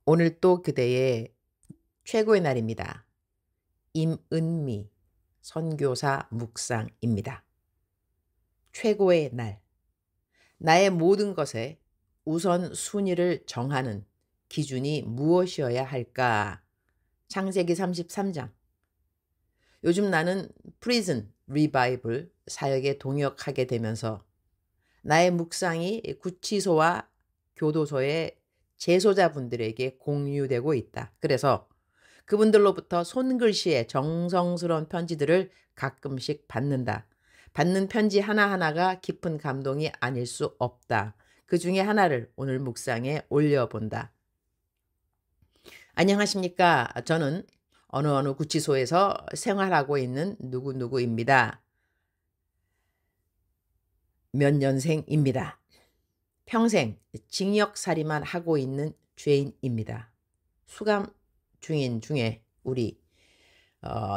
오늘 또 그대의 최고의 날입니다. 임은미 선교사 묵상입니다. 최고의 날. 나의 모든 것에 우선 순위를 정하는 기준이 무엇이어야 할까? 창세기 33장. 요즘 나는 프리즌 리바이블 사역에 동역하게 되면서 나의 묵상이 구치소와 교도소의 재소자분들에게 공유되고 있다. 그래서 그분들로부터 손글씨의 정성스러운 편지들을 가끔씩 받는다. 받는 편지 하나하나가 깊은 감동이 아닐 수 없다. 그 중에 하나를 오늘 묵상에 올려본다. 안녕하십니까? 저는 어느 구치소에서 생활하고 있는 누구누구입니다. 몇 년생입니다. 평생 징역살이만 하고 있는 죄인입니다. 수감 중인 중에 우리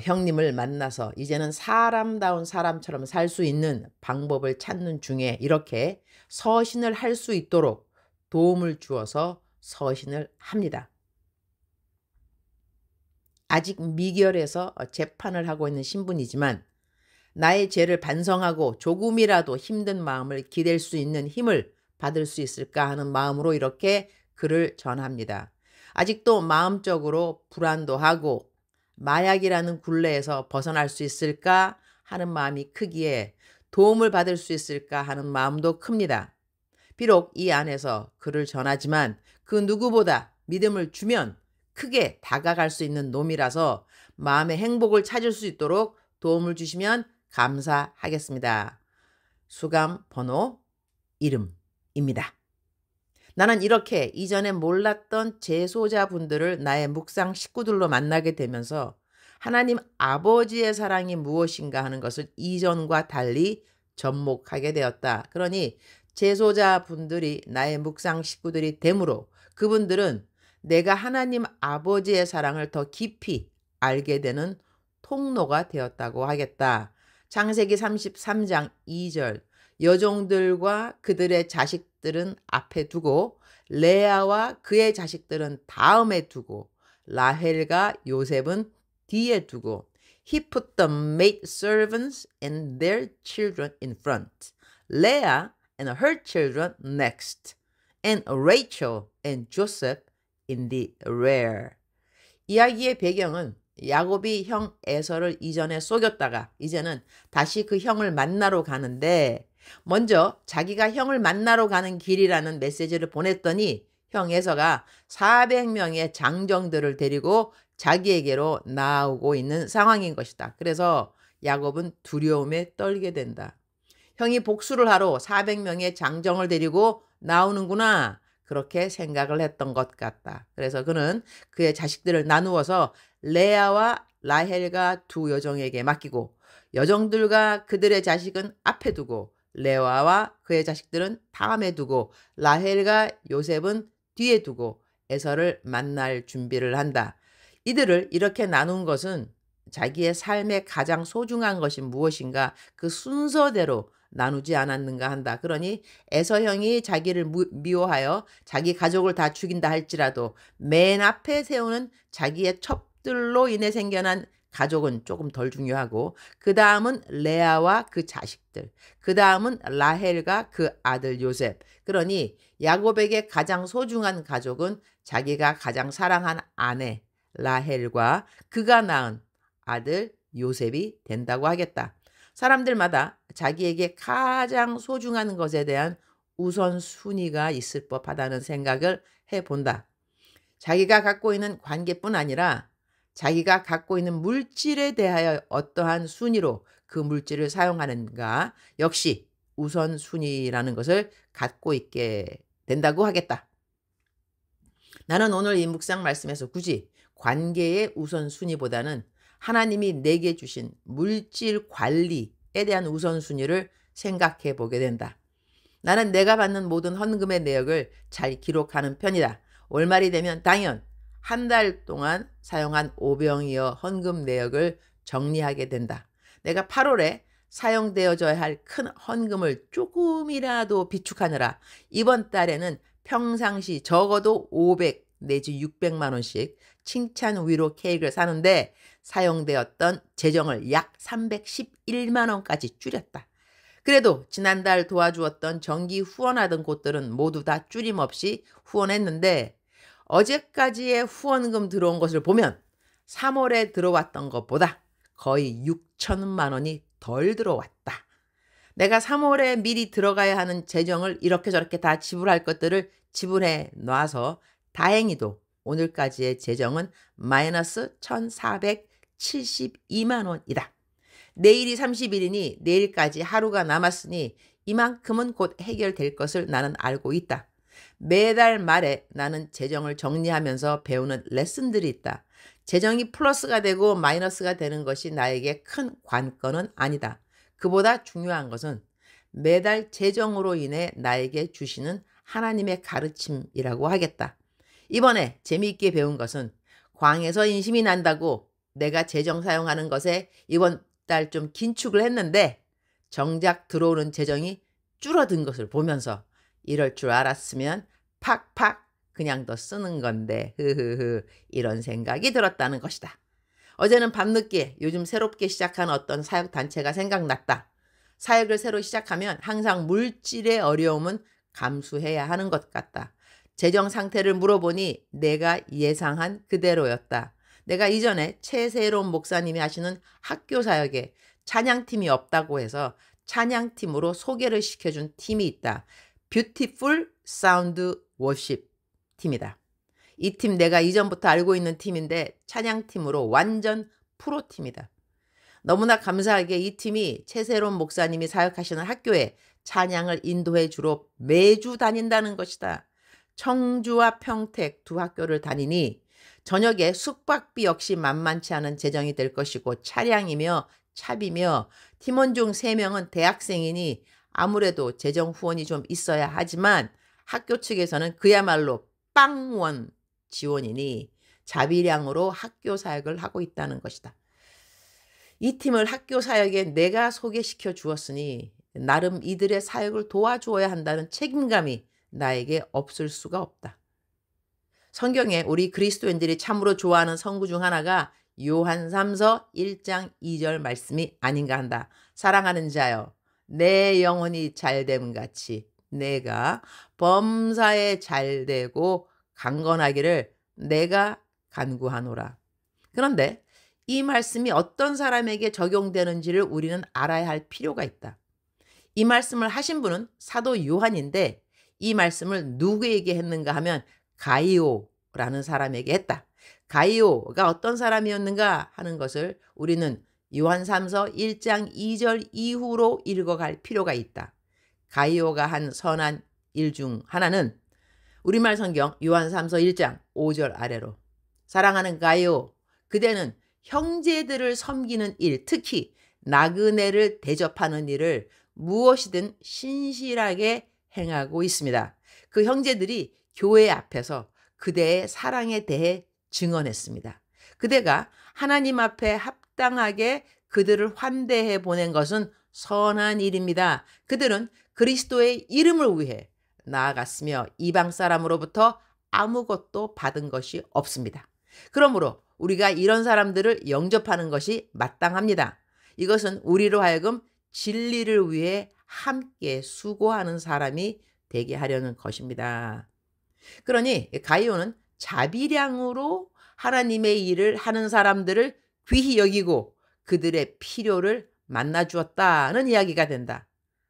형님을 만나서 이제는 사람다운 사람처럼 살 수 있는 방법을 찾는 중에 이렇게 서신을 할 수 있도록 도움을 주어서 서신을 합니다. 아직 미결해서 재판을 하고 있는 신분이지만 나의 죄를 반성하고 조금이라도 힘든 마음을 기댈 수 있는 힘을 받을 수 있을까 하는 마음으로 이렇게 글을 전합니다. 아직도 마음적으로 불안도 하고 마약이라는 굴레에서 벗어날 수 있을까 하는 마음이 크기에 도움을 받을 수 있을까 하는 마음도 큽니다. 비록 이 안에서 글을 전하지만 그 누구보다 믿음을 주면 크게 다가갈 수 있는 놈이라서 마음의 행복을 찾을 수 있도록 도움을 주시면 감사하겠습니다. 수감 번호 이름입니다. 나는 이렇게 이전에 몰랐던 재소자분들을 나의 묵상 식구들로 만나게 되면서 하나님 아버지의 사랑이 무엇인가 하는 것을 이전과 달리 접목하게 되었다. 그러니 재소자분들이 나의 묵상 식구들이 되므로 그분들은 내가 하나님 아버지의 사랑을 더 깊이 알게 되는 통로가 되었다고 하겠다. 창세기 33장 2절 여종들과 그들의 자식들은 앞에 두고 레아와 그의 자식들은 다음에 두고 라헬과 요셉은 뒤에 두고 He put the maidservants and their children in front, Leah and her children next, and Rachel and Joseph in the rear. 이야기의 배경은 야곱이 형 에서를 이전에 속였다가 이제는 다시 그 형을 만나러 가는데 먼저 자기가 형을 만나러 가는 길이라는 메시지를 보냈더니 형 에서가 400명의 장정들을 데리고 자기에게로 나오고 있는 상황인 것이다. 그래서 야곱은 두려움에 떨게 된다. 형이 복수를 하러 400명의 장정을 데리고 나오는구나. 그렇게 생각을 했던 것 같다. 그래서 그는 그의 자식들을 나누어서 레아와 라헬과 두 여종에게 맡기고 여종들과 그들의 자식은 앞에 두고 레아와 그의 자식들은 다음에 두고 라헬과 요셉은 뒤에 두고 에서를 만날 준비를 한다. 이들을 이렇게 나눈 것은 자기의 삶에 가장 소중한 것이 무엇인가 그 순서대로 나누지 않았는가 한다. 그러니 에서 형이 자기를 미워하여 자기 가족을 다 죽인다 할지라도 맨 앞에 세우는 자기의 첩들로 인해 생겨난 가족은 조금 덜 중요하고 그 다음은 레아와 그 자식들, 그 다음은 라헬과 그 아들 요셉. 그러니 야곱에게 가장 소중한 가족은 자기가 가장 사랑한 아내 라헬과 그가 낳은 아들 요셉이 된다고 하겠다. 사람들마다 자기에게 가장 소중한 것에 대한 우선순위가 있을 법하다는 생각을 해본다. 자기가 갖고 있는 관계뿐 아니라 자기가 갖고 있는 물질에 대하여 어떠한 순위로 그 물질을 사용하는가 역시 우선순위라는 것을 갖고 있게 된다고 하겠다. 나는 오늘 이 묵상 말씀에서 굳이 관계의 우선순위보다는 하나님이 내게 주신 물질 관리에 대한 우선순위를 생각해 보게 된다. 나는 내가 받는 모든 헌금의 내역을 잘 기록하는 편이다. 월말이 되면 당연 한 달 동안 사용한 오병이어 헌금 내역을 정리하게 된다. 내가 8월에 사용되어져야 할 큰 헌금을 조금이라도 비축하느라 이번 달에는 평상시 적어도 500 내지 600만 원씩 칭찬 위로 케이크를 사는데 사용되었던 재정을 약 311만 원까지 줄였다. 그래도 지난달 도와주었던 정기 후원하던 곳들은 모두 다 줄임없이 후원했는데 어제까지의 후원금 들어온 것을 보면 3월에 들어왔던 것보다 거의 6천만 원이 덜 들어왔다. 내가 3월에 미리 들어가야 하는 재정을 이렇게 저렇게 다 지불할 것들을 지불해 놔서 다행히도 오늘까지의 재정은 마이너스 1,472만 원이다. 내일이 30일이니 내일까지 하루가 남았으니 이만큼은 곧 해결될 것을 나는 알고 있다. 매달 말에 나는 재정을 정리하면서 배우는 레슨들이 있다. 재정이 플러스가 되고 마이너스가 되는 것이 나에게 큰 관건은 아니다. 그보다 중요한 것은 매달 재정으로 인해 나에게 주시는 하나님의 가르침이라고 하겠다. 이번에 재미있게 배운 것은 광에서 인심이 난다고 내가 재정 사용하는 것에 이번 달 좀 긴축을 했는데 정작 들어오는 재정이 줄어든 것을 보면서 이럴 줄 알았으면 팍팍 그냥 더 쓰는 건데 이런 생각이 들었다는 것이다. 어제는 밤늦게 요즘 새롭게 시작한 어떤 사역단체가 생각났다. 사역을 새로 시작하면 항상 물질의 어려움은 감수해야 하는 것 같다. 재정 상태를 물어보니 내가 예상한 그대로였다. 내가 이전에 최세롬 목사님이 하시는 학교 사역에 찬양팀이 없다고 해서 찬양팀으로 소개를 시켜준 팀이 있다. 뷰티풀 사운드 워십 팀이다. 이 팀 내가 이전부터 알고 있는 팀인데 찬양팀으로 완전 프로팀이다. 너무나 감사하게 이 팀이 최세롬 목사님이 사역하시는 학교에 찬양을 인도해 주러 매주 다닌다는 것이다. 청주와 평택 두 학교를 다니니 저녁에 숙박비 역시 만만치 않은 재정이 될 것이고 차량이며 차비며 팀원 중 3명은 대학생이니 아무래도 재정 후원이 좀 있어야 하지만 학교 측에서는 그야말로 빵원 지원이니 자비량으로 학교 사역을 하고 있다는 것이다. 이 팀을 학교 사역에 내가 소개시켜 주었으니 나름 이들의 사역을 도와주어야 한다는 책임감이 나에게 없을 수가 없다. 성경에 우리 그리스도인들이 참으로 좋아하는 성구 중 하나가 요한 3서 1장 2절 말씀이 아닌가 한다. 사랑하는 자여 내 영혼이 잘됨 같이 내가 범사에 잘되고 강건하기를 내가 간구하노라. 그런데 이 말씀이 어떤 사람에게 적용되는지를 우리는 알아야 할 필요가 있다. 이 말씀을 하신 분은 사도 요한인데 이 말씀을 누구에게 했는가 하면 가이오라는 사람에게 했다. 가이오가 어떤 사람이었는가 하는 것을 우리는 요한 3서 1장 2절 이후로 읽어갈 필요가 있다. 가이오가 한 선한 일 중 하나는 우리말 성경 요한 3서 1장 5절 아래로 사랑하는 가이오 그대는 형제들을 섬기는 일 특히 나그네를 대접하는 일을 무엇이든 신실하게 행하고 있습니다. 그 형제들이 교회 앞에서 그대의 사랑에 대해 증언했습니다. 그대가 하나님 앞에 합당하게 그들을 환대해 보낸 것은 선한 일입니다. 그들은 그리스도의 이름을 위해 나아갔으며 이방 사람으로부터 아무것도 받은 것이 없습니다. 그러므로 우리가 이런 사람들을 영접하는 것이 마땅합니다. 이것은 우리로 하여금 진리를 위해 함께 수고하는 사람이 되게 하려는 것입니다. 그러니 가이오는 자비량으로 하나님의 일을 하는 사람들을 귀히 여기고 그들의 필요를 만나주었다는 이야기가 된다.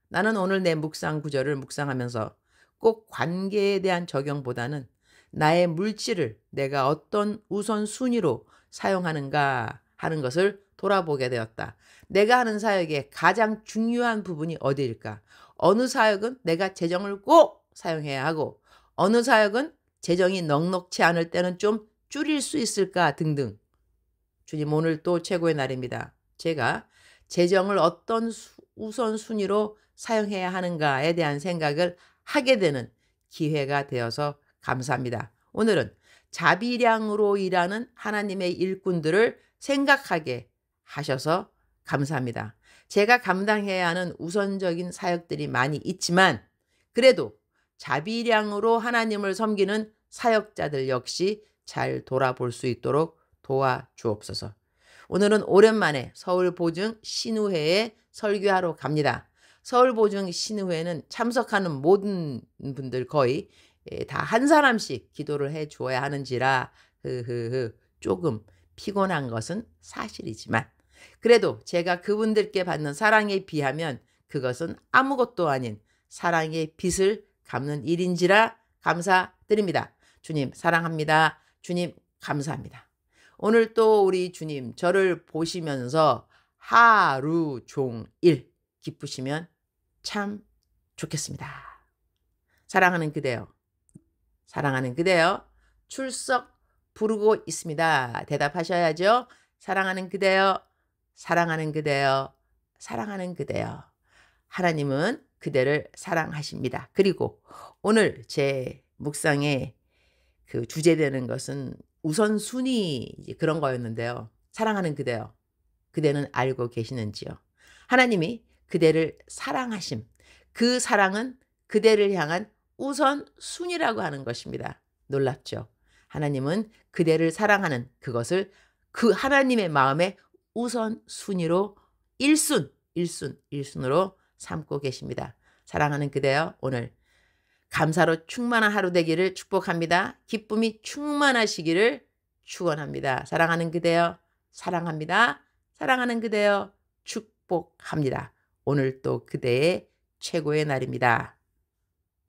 나는 오늘 내 묵상 구절을 묵상하면서 꼭 관계에 대한 적용보다는 나의 물질을 내가 어떤 우선순위로 사용하는가 하는 것을 돌아보게 되었다. 내가 하는 사역의 가장 중요한 부분이 어디일까? 어느 사역은 내가 재정을 꼭 사용해야 하고 어느 사역은 재정이 넉넉치 않을 때는 좀 줄일 수 있을까 등등. 주님 오늘 또 최고의 날입니다. 제가 재정을 어떤 우선순위로 사용해야 하는가에 대한 생각을 하게 되는 기회가 되어서 감사합니다. 오늘은 자비량으로 일하는 하나님의 일꾼들을 생각하게 하셔서 감사합니다. 제가 감당해야 하는 우선적인 사역들이 많이 있지만 그래도 자비량으로 하나님을 섬기는 사역자들 역시 잘 돌아볼 수 있도록 도와주옵소서. 오늘은 오랜만에 서울보증 신우회에 설교하러 갑니다. 서울보증 신우회는 참석하는 모든 분들 거의 다 한 사람씩 기도를 해 주어야 하는지라 조금 피곤한 것은 사실이지만 그래도 제가 그분들께 받는 사랑에 비하면 그것은 아무것도 아닌 사랑의 빚을 갚는 일인지라 감사드립니다. 주님 사랑합니다. 주님 감사합니다. 오늘 또 우리 주님 저를 보시면서 하루 종일 기쁘시면 참 좋겠습니다. 사랑하는 그대여, 사랑하는 그대여, 출석 부르고 있습니다. 대답하셔야죠. 사랑하는 그대여, 사랑하는 그대여, 사랑하는 그대여. 하나님은 그대를 사랑하십니다. 그리고 오늘 제 묵상에 그 주제되는 것은 우선순위 그런 거였는데요. 사랑하는 그대여, 그대는 알고 계시는지요? 하나님이 그대를 사랑하심, 그 사랑은 그대를 향한 우선순위라고 하는 것입니다. 놀랍죠? 하나님은 그대를 사랑하는 그것을 그 하나님의 마음의 우선순위로 1순으로 삼고 계십니다. 사랑하는 그대여, 오늘 감사로 충만한 하루 되기를 축복합니다. 기쁨이 충만하시기를 축원합니다. 사랑하는 그대여, 사랑합니다. 사랑하는 그대여, 축복합니다. 오늘 또 그대의 최고의 날입니다.